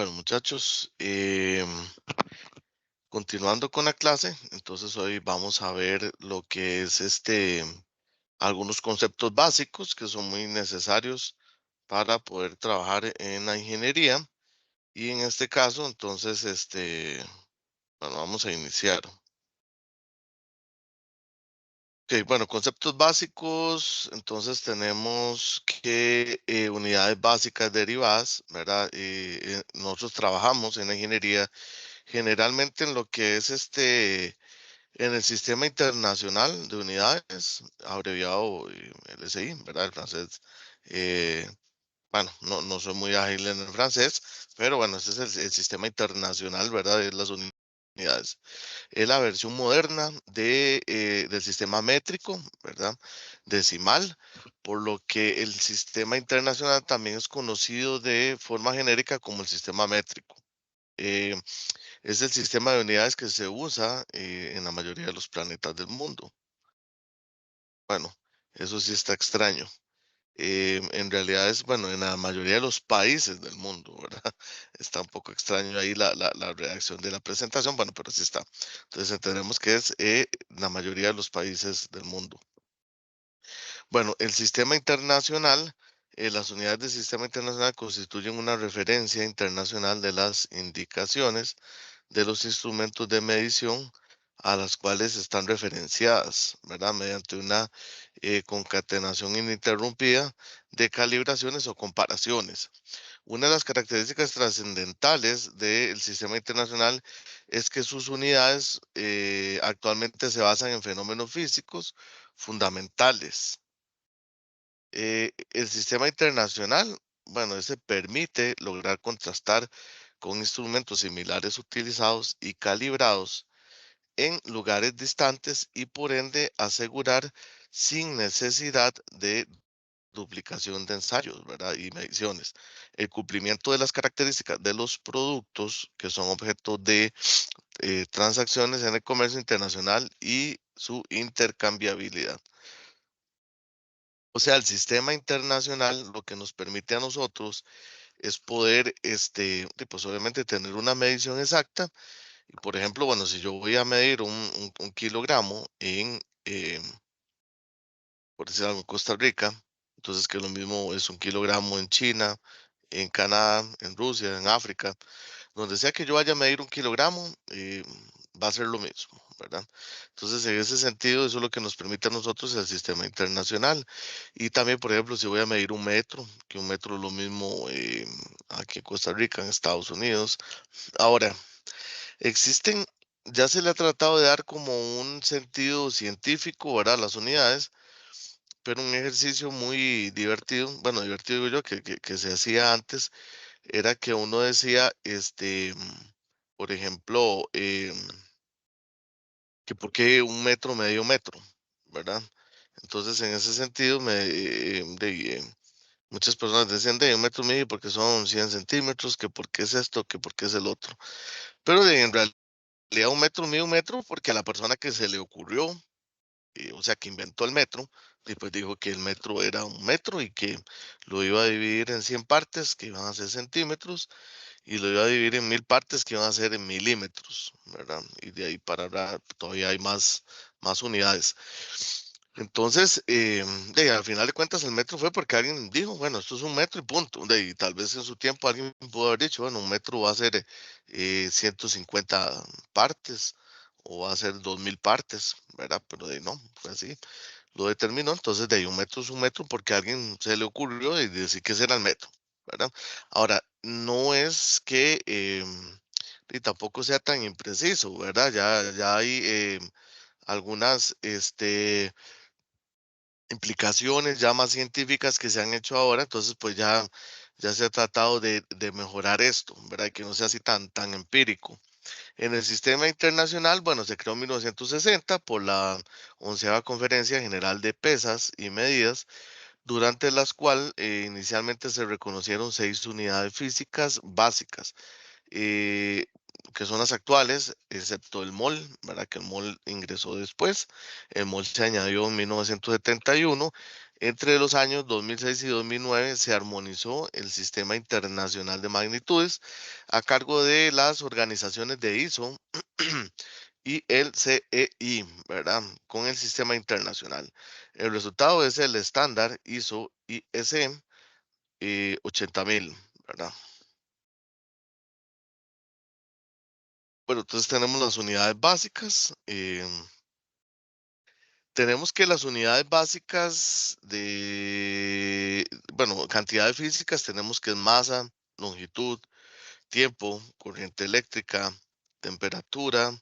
Bueno, muchachos, continuando con la clase, entonces hoy vamos a ver lo que es algunos conceptos básicos que son muy necesarios para poder trabajar en la ingeniería. Y en este caso, entonces, bueno, vamos a iniciar. Ok, bueno, conceptos básicos, entonces tenemos que unidades básicas derivadas, ¿verdad? Nosotros trabajamos en la ingeniería generalmente en lo que es en el Sistema Internacional de Unidades, abreviado LSI, ¿verdad? El francés. eh, bueno, no soy muy ágil en el francés, pero bueno, ese es el Sistema Internacional, ¿verdad? De las unidades. Es la versión moderna del sistema métrico, ¿verdad? Decimal, por lo que el Sistema Internacional también es conocido de forma genérica como el sistema métrico. Eh, es el sistema de unidades que se usa en la mayoría de los planetas del mundo. Bueno, eso sí está extraño. En realidad es, bueno, en la mayoría de los países del mundo, ¿verdad? Está un poco extraño ahí la redacción de la presentación, bueno, pero sí está. Entonces entendemos que es la mayoría de los países del mundo. Bueno, el sistema internacional, las unidades del sistema internacional constituyen una referencia internacional de las indicaciones de los instrumentos de medición a las cuales están referenciadas, ¿verdad? Mediante una concatenación ininterrumpida de calibraciones o comparaciones. Una de las características trascendentales del sistema internacional es que sus unidades actualmente se basan en fenómenos físicos fundamentales. El sistema internacional, bueno, ese permite lograr contrastar con instrumentos similares utilizados y calibrados en lugares distantes y por ende asegurar sin necesidad de duplicación de ensayos, ¿verdad? Y mediciones. El cumplimiento de las características de los productos que son objeto de transacciones en el comercio internacional y su intercambiabilidad. O sea, el sistema internacional lo que nos permite a nosotros es poder, pues obviamente tener una medición exacta. Y por ejemplo, bueno, si yo voy a medir un kilogramo por decir algo, en Costa Rica, entonces que lo mismo es un kilogramo en China, en Canadá, en Rusia, en África, donde sea que yo vaya a medir un kilogramo, va a ser lo mismo, ¿verdad? Entonces, en ese sentido, eso es lo que nos permite a nosotros el sistema internacional. Y también, por ejemplo, si voy a medir un metro, que un metro es lo mismo aquí en Costa Rica, en Estados Unidos. Ahora, existen, ya se le ha tratado de dar como un sentido científico, ¿verdad? Las unidades, pero un ejercicio muy divertido, bueno, divertido digo yo, que se hacía antes, era que uno decía, por ejemplo, que por qué un metro medio metro, ¿verdad? Entonces, en ese sentido, muchas personas decían de un metro medio porque son 100 centímetros, que por qué es esto, que por qué es el otro. Pero en realidad un metro mide un metro porque a la persona que se le ocurrió, o sea, que inventó el metro, y pues dijo que el metro era un metro y que lo iba a dividir en 100 partes, que iban a ser centímetros, y lo iba a dividir en 1000 partes, que iban a ser en milímetros, ¿verdad? Y de ahí para ahora todavía hay más unidades. Entonces, al final de cuentas, el metro fue porque alguien dijo, bueno, esto es un metro y punto. Y tal vez en su tiempo alguien pudo haber dicho, bueno, un metro va a ser 150 partes o va a ser 2000 partes, ¿verdad? Pero de ahí no, fue así. Lo determinó, entonces de ahí un metro es un metro porque a alguien se le ocurrió y decir que ese era el metro, ¿verdad? Ahora, no es que y tampoco sea tan impreciso, ¿verdad? Ya hay algunas implicaciones ya más científicas que se han hecho ahora, entonces pues ya se ha tratado de mejorar esto, ¿verdad? Que no sea así tan empírico. En el sistema internacional, bueno, se creó en 1960 por la 11ª Conferencia General de Pesas y Medidas, durante las cuales inicialmente se reconocieron 6 unidades físicas básicas, eh, que son las actuales, excepto el mol, ¿verdad? Que el mol ingresó después. El mol se añadió en 1971 Entre los años 2006 y 2009 se armonizó el Sistema Internacional de Magnitudes a cargo de las organizaciones de ISO y el CEI, ¿verdad? Con el sistema internacional. El resultado es el estándar ISO IS 80.000, ¿verdad? Bueno, entonces tenemos las unidades básicas. Tenemos que las unidades básicas bueno, cantidades físicas, tenemos que es masa, longitud, tiempo, corriente eléctrica, temperatura,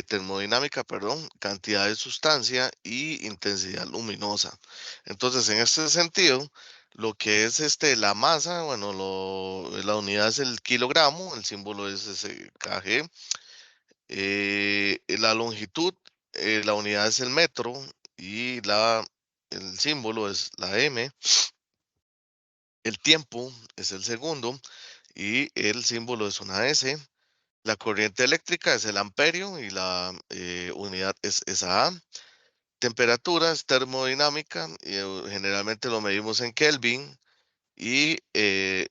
termodinámica, perdón, cantidad de sustancia y intensidad luminosa. Entonces, en este sentido, lo que es la masa, bueno, la unidad es el kilogramo, el símbolo es ese kg. La longitud, la unidad es el metro y el símbolo es la m. El tiempo es el segundo y el símbolo es una S. La corriente eléctrica es el amperio y la unidad es esa A. Temperatura es termodinámica, y, generalmente lo medimos en Kelvin y el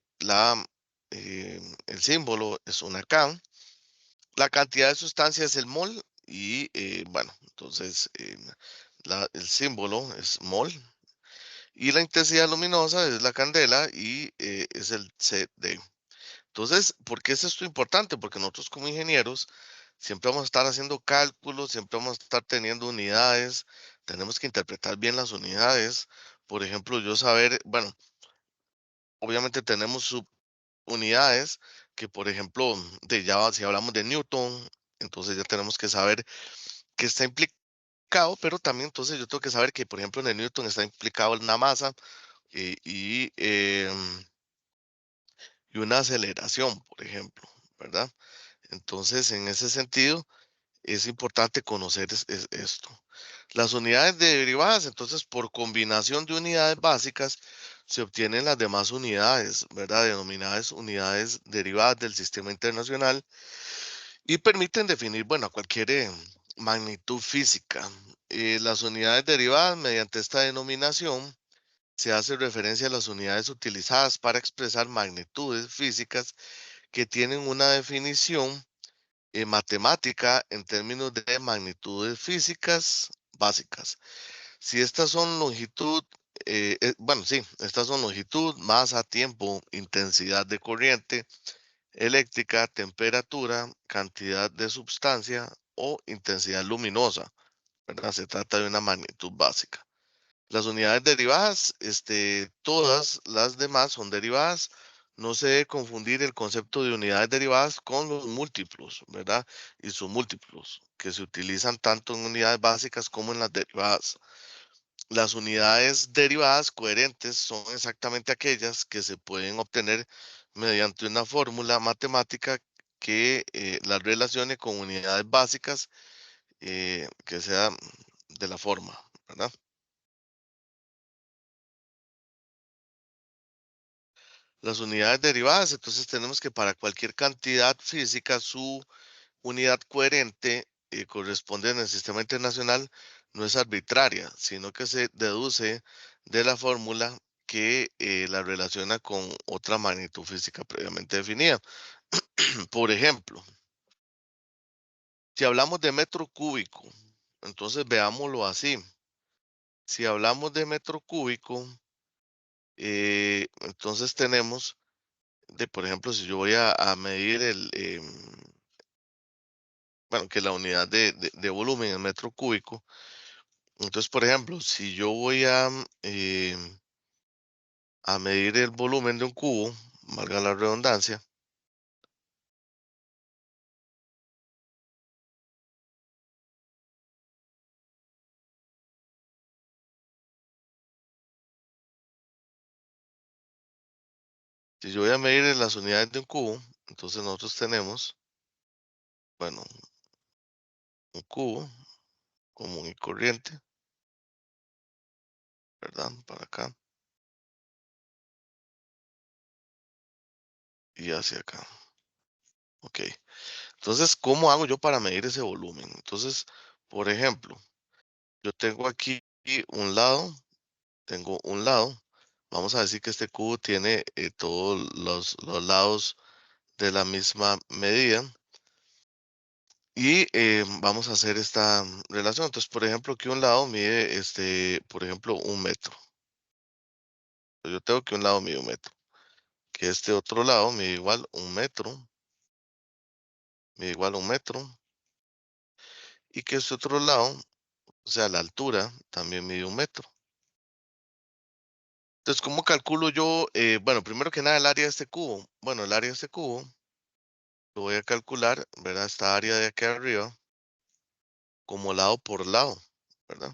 símbolo es una K. La cantidad de sustancia es el mol y bueno, entonces el símbolo es mol. Y la intensidad luminosa es la candela y es el CD. Entonces, ¿por qué es esto importante? Porque nosotros como ingenieros siempre vamos a estar haciendo cálculos, siempre vamos a estar teniendo unidades, tenemos que interpretar bien las unidades. Por ejemplo, yo saber, bueno, obviamente tenemos subunidades que, por ejemplo, si hablamos de Newton, entonces ya tenemos que saber qué está implicado, pero también entonces yo tengo que saber que, por ejemplo, en el Newton está implicado una masa y una aceleración, por ejemplo, ¿verdad? Entonces, en ese sentido, es importante conocer esto. Las unidades derivadas, entonces, por combinación de unidades básicas, se obtienen las demás unidades, ¿verdad? Denominadas unidades derivadas del sistema internacional y permiten definir, bueno, cualquier magnitud física. Las unidades derivadas, mediante esta denominación, se hace referencia a las unidades utilizadas para expresar magnitudes físicas que tienen una definición matemática en términos de magnitudes físicas básicas. Si estas son longitud, bueno, sí, estas son longitud, masa, tiempo, intensidad de corriente eléctrica, temperatura, cantidad de sustancia o intensidad luminosa, ¿verdad? Se trata de una magnitud básica. Las unidades derivadas, todas las demás son derivadas. No se debe confundir el concepto de unidades derivadas con los múltiplos, ¿verdad? Y sus múltiplos, que se utilizan tanto en unidades básicas como en las derivadas. Las unidades derivadas coherentes son exactamente aquellas que se pueden obtener mediante una fórmula matemática que las relacione con unidades básicas que sea de la forma, ¿verdad? Las unidades derivadas, entonces tenemos que para cualquier cantidad física, su unidad coherente corresponde en el sistema internacional, no es arbitraria, sino que se deduce de la fórmula que la relaciona con otra magnitud física previamente definida. Por ejemplo, si hablamos de metro cúbico, entonces veámoslo así. Si hablamos de metro cúbico, entonces tenemos por ejemplo, si yo voy a medir bueno, que la unidad de volumen en metro cúbico, entonces, por ejemplo, si yo voy a medir el volumen de un cubo, valga la redundancia, si yo voy a medir las unidades de un cubo, entonces nosotros tenemos, bueno, un cubo común y corriente, ¿verdad? Para acá y hacia acá. Ok. Entonces, ¿cómo hago yo para medir ese volumen? Entonces, por ejemplo, yo tengo aquí un lado tengo un lado. Vamos a decir que este cubo tiene todos los lados de la misma medida. Y vamos a hacer esta relación. Entonces, por ejemplo, que un lado mide, por ejemplo, 1 metro. Yo tengo que un lado mide 1 metro. Que este otro lado mide igual 1 metro. Mide igual 1 metro. Y que este otro lado, o sea, la altura, también mide 1 metro. Entonces, ¿cómo calculo yo? Bueno, primero que nada, el área de este cubo. Bueno, el área de este cubo lo voy a calcular, ¿verdad? Esta área de aquí arriba como lado por lado, ¿verdad?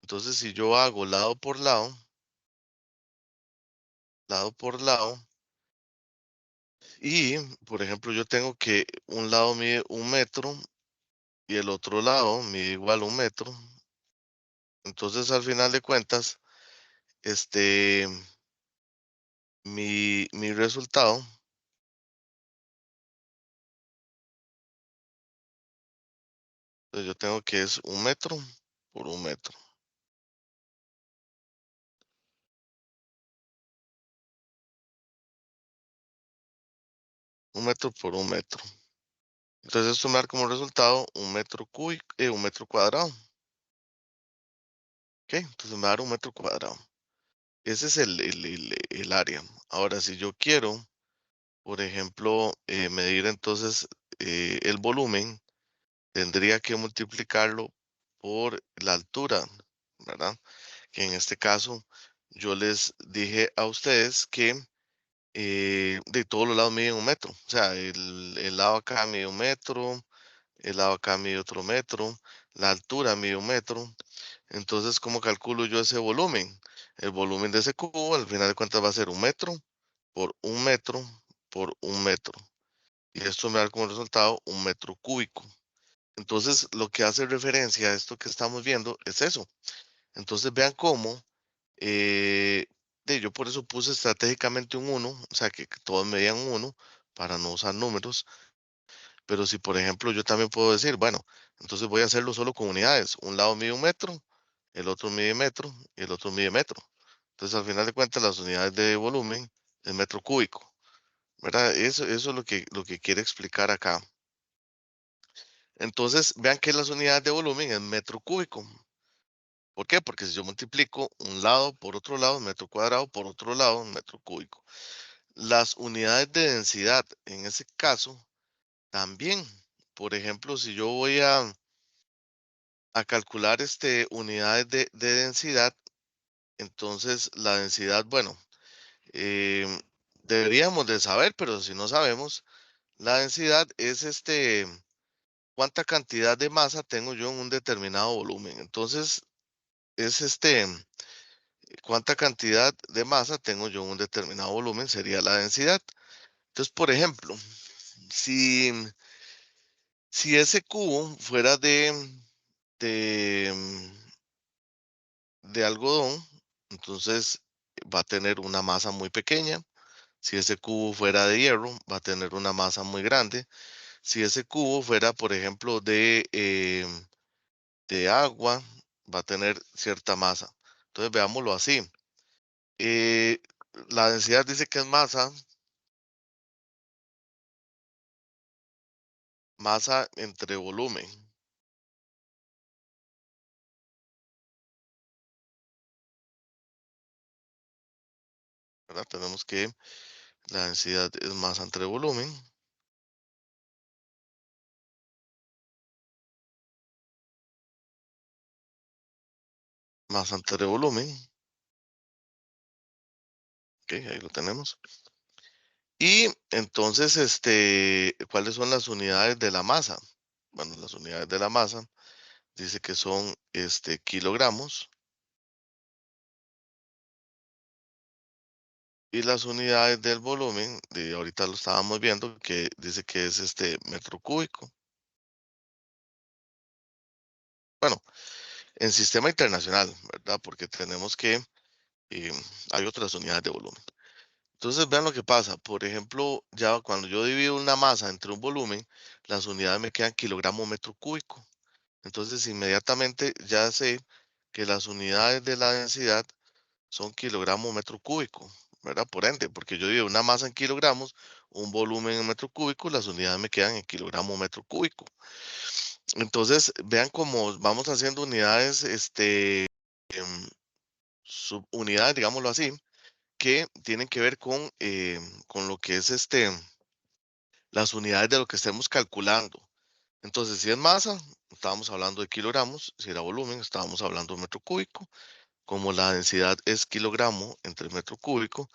Entonces, si yo hago lado por lado, y, por ejemplo, yo tengo que un lado mide 1 metro y el otro lado mide igual 1 metro. Entonces, al final de cuentas, este, mi resultado, pues yo tengo que es 1 metro por 1 metro. 1 metro por 1 metro. Entonces, esto me da como resultado 1 metro cúbico, 1 metro cuadrado. ¿Ok? Entonces me va a dar 1 metro cuadrado. Ese es el área. Ahora, si yo quiero, por ejemplo, medir entonces el volumen, tendría que multiplicarlo por la altura, ¿verdad? Que en este caso yo les dije a ustedes que de todos los lados miden 1 metro. O sea, el lado acá mide 1 metro, el lado acá mide otro metro, la altura mide 1 metro. Entonces, ¿cómo calculo yo ese volumen? El volumen de ese cubo, al final de cuentas, va a ser 1 metro por 1 metro por 1 metro. Y esto me da como resultado 1 metro cúbico. Entonces, lo que hace referencia a esto que estamos viendo es eso. Entonces, vean cómo, eh, yo por eso puse estratégicamente un 1, o sea, que todos medían 1 para no usar números. Pero si, por ejemplo, yo también puedo decir, bueno, entonces voy a hacerlo solo con unidades. Un lado mide 1 metro, el otro mide metro y el otro mide metro. Entonces, al final de cuentas, las unidades de volumen es metro cúbico, ¿verdad? Eso es lo que quiere explicar acá. Entonces, vean que las unidades de volumen es metro cúbico. ¿Por qué? Porque si yo multiplico un lado por otro lado, metro cuadrado, por otro lado, metro cúbico. Las unidades de densidad, en ese caso, también. Por ejemplo, si yo voy a calcular unidades de densidad, entonces la densidad, bueno, em, deberíamos de saber, pero si no sabemos, la densidad es cuánta cantidad de masa tengo yo en un determinado volumen. Entonces, es cuánta cantidad de masa tengo yo en un determinado volumen sería la densidad. Entonces, por ejemplo, si, si ese cubo fuera de, de algodón, entonces va a tener una masa muy pequeña. Si ese cubo fuera de hierro, va a tener una masa muy grande. Si ese cubo fuera, por ejemplo, de agua, va a tener cierta masa. Entonces, veámoslo así. Eh, la densidad dice que es masa entre volumen, ¿verdad? Tenemos que la densidad es masa entre volumen, masa entre volumen, ok, ahí lo tenemos. Y entonces, ¿cuáles son las unidades de la masa? Bueno, las unidades de la masa dice que son kilogramos y las unidades del volumen, de ahorita lo estábamos viendo, que dice que es metro cúbico. Bueno, en sistema internacional, ¿verdad? Porque tenemos que, eh, hay otras unidades de volumen. Entonces, vean lo que pasa. Por ejemplo, ya cuando yo divido una masa entre un volumen, las unidades me quedan kilogramo metro cúbico. Entonces, inmediatamente ya sé que las unidades de la densidad son kilogramo metro cúbico, ¿verdad? Por ende, porque yo digo una masa en kilogramos, un volumen en metro cúbico, las unidades me quedan en kilogramo metro cúbico. Entonces, vean cómo vamos haciendo unidades, em, subunidades, digámoslo así, que tienen que ver con lo que es las unidades de lo que estemos calculando. Entonces, si es masa, estábamos hablando de kilogramos; si era volumen, estábamos hablando de metro cúbico. Como la densidad es kilogramo entre metro cúbico,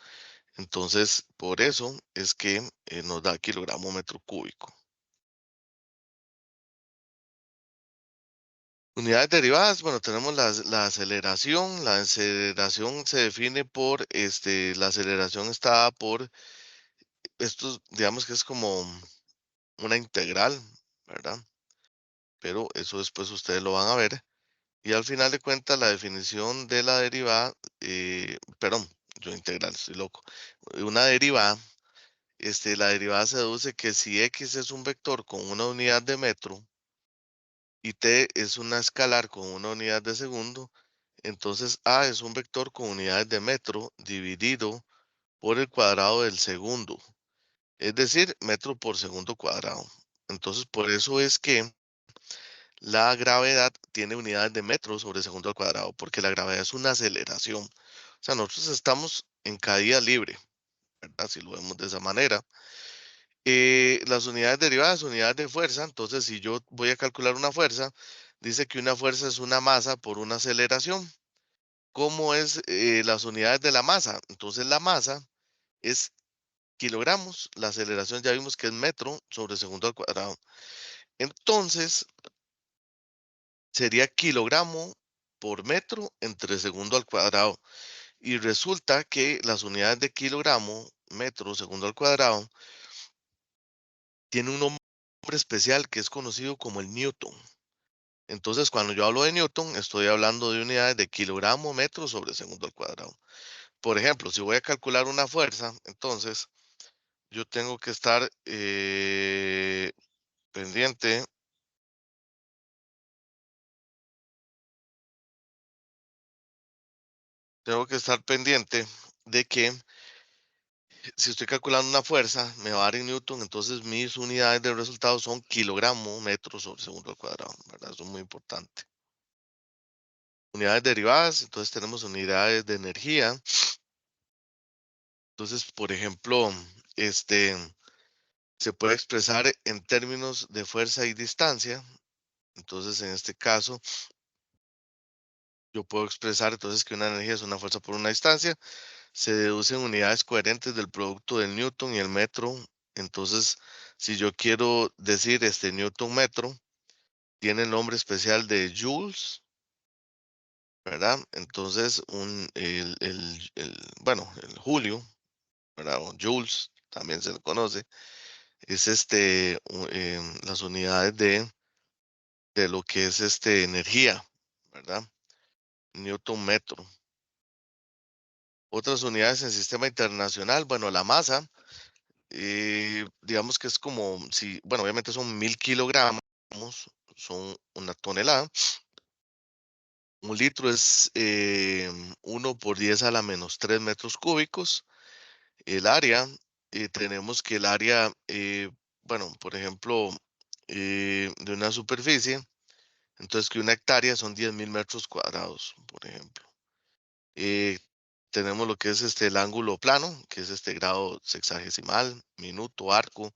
entonces por eso es que nos da kilogramo metro cúbico. Unidades derivadas, bueno, tenemos la aceleración. La aceleración se define por, la aceleración está dada por estos, digamos que es como una integral, ¿verdad? Pero eso después ustedes lo van a ver. Y al final de cuentas, la definición de la derivada, perdón, yo integral, estoy loco. Una derivada, la derivada se deduce que si x es un vector con una unidad de metro y t es una escalar con una unidad de segundo, entonces a es un vector con unidades de metro dividido por el cuadrado del segundo, es decir, metro por segundo cuadrado. Entonces, por eso es que la gravedad tiene unidades de metro sobre segundo al cuadrado, porque la gravedad es una aceleración. O sea, nosotros estamos en caída libre, ¿verdad? Si lo vemos de esa manera. Las unidades derivadas, unidades de fuerza. Entonces, si yo voy a calcular una fuerza, dice que una fuerza es una masa por una aceleración. ¿Cómo es las unidades de la masa? Entonces, la masa es kilogramos, la aceleración ya vimos que es metro sobre segundo al cuadrado. Entonces, sería kilogramo por metro entre segundo al cuadrado. Y resulta que las unidades de kilogramo, metro, segundo al cuadrado, tienen un nombre especial que es conocido como el newton. Entonces, cuando yo hablo de newton, estoy hablando de unidades de kilogramo, metro sobre segundo al cuadrado. Por ejemplo, si voy a calcular una fuerza, entonces yo tengo que estar pendiente, tengo que estar pendiente de que si estoy calculando una fuerza, me va a dar en newton, entonces mis unidades de resultado son kilogramo, metro sobre segundo al cuadrado, ¿verdad? Eso es muy importante. Unidades derivadas, entonces tenemos unidades de energía. Entonces, por ejemplo, este se puede expresar en términos de fuerza y distancia. Entonces, en este caso, yo puedo expresar entonces que una energía es una fuerza por una distancia. Se deducen unidades coherentes del producto del newton y el metro. Entonces, si yo quiero decir newton metro, tiene el nombre especial de joules, ¿verdad? Entonces, bueno, el Julio, ¿verdad? O joules, también se le conoce, es las unidades de lo que es energía, ¿verdad? Newton metro. Otras unidades en sistema internacional, bueno, la masa, digamos que es como si, bueno, obviamente son 1000 kilogramos, son una tonelada. Un litro es 1 por 10 a la menos 3 metros cúbicos. El área, tenemos que el área, bueno, por ejemplo, de una superficie, entonces que una hectárea son 10.000 metros cuadrados, por ejemplo. Eh, tenemos lo que es el ángulo plano, que es grado sexagesimal, minuto, arco,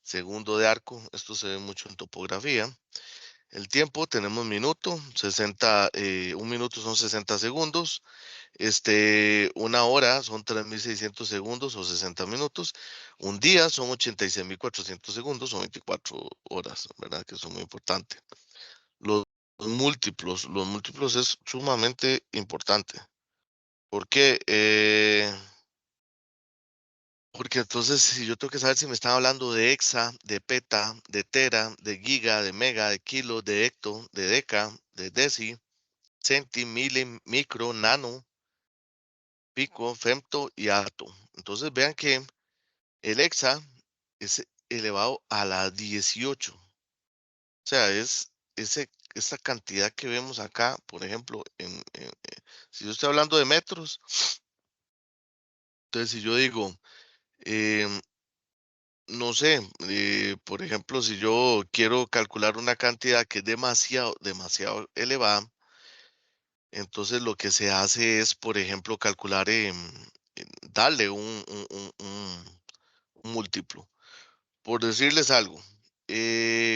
segundo de arco. Esto se ve mucho en topografía. El tiempo, tenemos minuto, 60, un minuto son 60 segundos. Una hora son 3.600 segundos o 60 minutos. Un día son 86.400 segundos o 24 horas, ¿verdad? Que son muy importantes. Los los múltiplos es sumamente importante. ¿Por qué? Porque entonces si yo tengo que saber si me están hablando de hexa, de peta, de tera, de giga, de mega, de kilo, de hecto, de deca, de deci, centi, mili, micro, nano, pico, femto y ato. Entonces vean que el hexa es elevado a la 18. O sea, es esa cantidad que vemos acá, por ejemplo, Si yo estoy hablando de metros, entonces si yo digo, em, no sé, por ejemplo, si yo quiero calcular una cantidad que es demasiado, demasiado elevada, entonces lo que se hace es, por ejemplo, calcular, darle un múltiplo. Por decirles algo,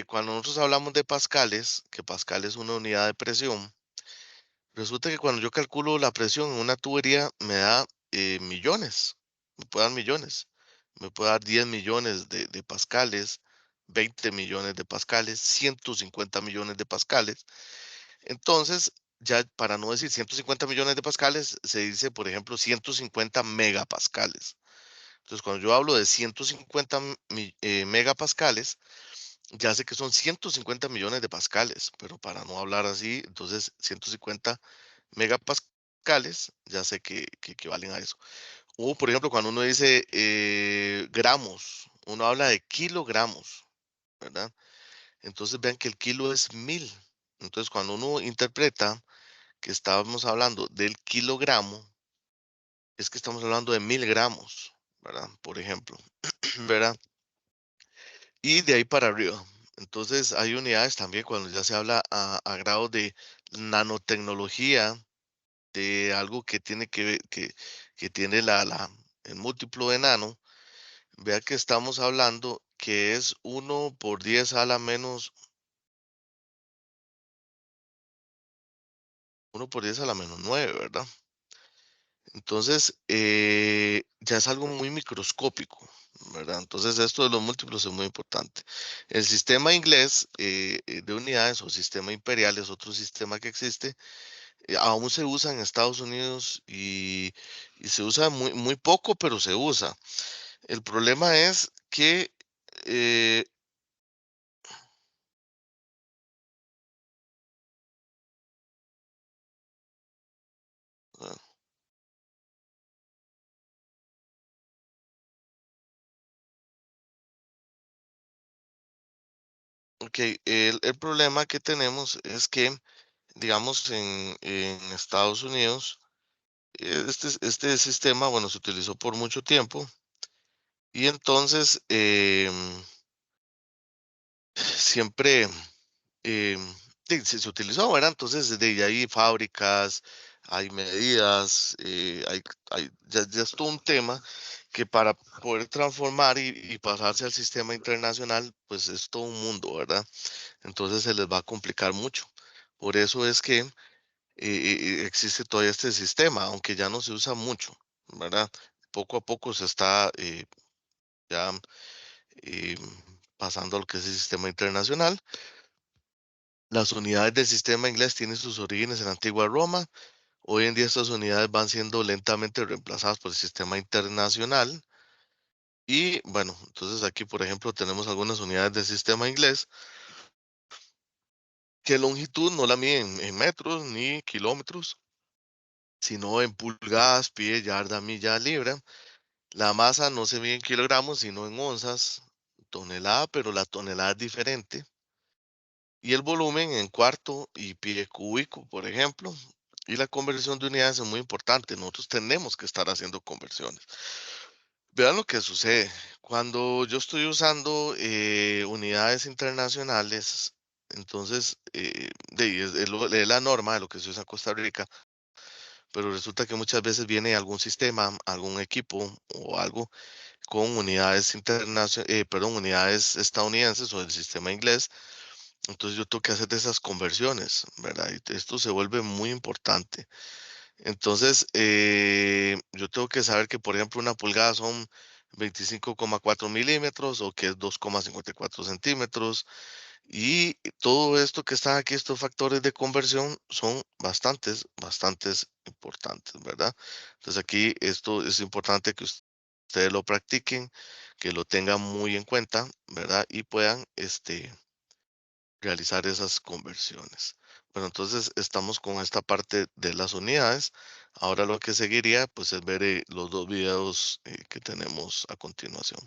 cuando nosotros hablamos de pascales, que pascal es una unidad de presión, resulta que cuando yo calculo la presión en una tubería me da millones, me puede dar millones, me puede dar 10 millones de pascales, 20 millones de pascales, 150 millones de pascales. Entonces, ya para no decir 150 millones de pascales, se dice, por ejemplo, 150 megapascales. Entonces, cuando yo hablo de 150 megapascales, ya sé que son 150 millones de pascales, pero para no hablar así, entonces 150 megapascales, ya sé que equivalen a eso. O, por ejemplo, cuando uno dice gramos, uno habla de kilogramos, ¿verdad? Entonces vean que el kilo es 1000. Entonces, cuando uno interpreta que estábamos hablando del kilogramo, es que estamos hablando de 1000 gramos, ¿verdad? Por ejemplo, ¿verdad? Y de ahí para arriba. Entonces, hay unidades también cuando ya se habla a grados de nanotecnología, de algo que tiene que tiene el múltiplo de nano. Vea que estamos hablando que es 1 por 10 a la menos 9, ¿verdad? Entonces, ya es algo muy microscópico, ¿verdad? Entonces, esto de los múltiplos es muy importante. El sistema inglés de unidades o sistema imperial es otro sistema que existe. Aún se usa en Estados Unidos y se usa muy, muy poco, pero se usa. El problema es que, eh, ah, ok, el problema que tenemos es que, digamos, en Estados Unidos, este sistema, bueno, se utilizó por mucho tiempo y entonces siempre em, se utilizó, ¿verdad? Entonces, desde ahí hay fábricas, hay medidas, ya es todo un tema que para poder transformar y pasarse al sistema internacional, pues es todo un mundo, ¿verdad? Entonces se les va a complicar mucho. Por eso es que existe todavía este sistema, aunque ya no se usa mucho, ¿verdad? Poco a poco se está ya eh, pasando a lo que es el sistema internacional. Las unidades del sistema inglés tienen sus orígenes en la antigua Roma. Hoy en día estas unidades van siendo lentamente reemplazadas por el sistema internacional. Y bueno, entonces aquí, por ejemplo, tenemos algunas unidades del sistema inglés que longitud no la miden en metros ni kilómetros, sino en pulgadas, pie, yarda, milla, libra. La masa no se mide en kilogramos, sino en onzas, tonelada, pero la tonelada es diferente. Y el volumen en cuarto y pie cúbico, por ejemplo. Y la conversión de unidades es muy importante. Nosotros tenemos que estar haciendo conversiones. Vean lo que sucede. Cuando yo estoy usando unidades internacionales, entonces es la norma de lo que se usa en Costa Rica, pero resulta que muchas veces viene algún sistema, algún equipo o algo con unidades perdón, unidades estadounidenses o del sistema inglés. Entonces yo tengo que hacer de esas conversiones, ¿verdad? Y esto se vuelve muy importante. Entonces, yo tengo que saber que, por ejemplo, una pulgada son 25,4 milímetros o que es 2,54 centímetros. Y todo esto que están aquí, estos factores de conversión, son bastantes importantes, ¿verdad? Entonces aquí esto es importante que ustedes lo practiquen, que lo tengan muy en cuenta, ¿verdad? Y puedan, realizar esas conversiones. Bueno, entonces estamos con esta parte de las unidades. Ahora lo que seguiría, pues, es ver los dos videos que tenemos a continuación.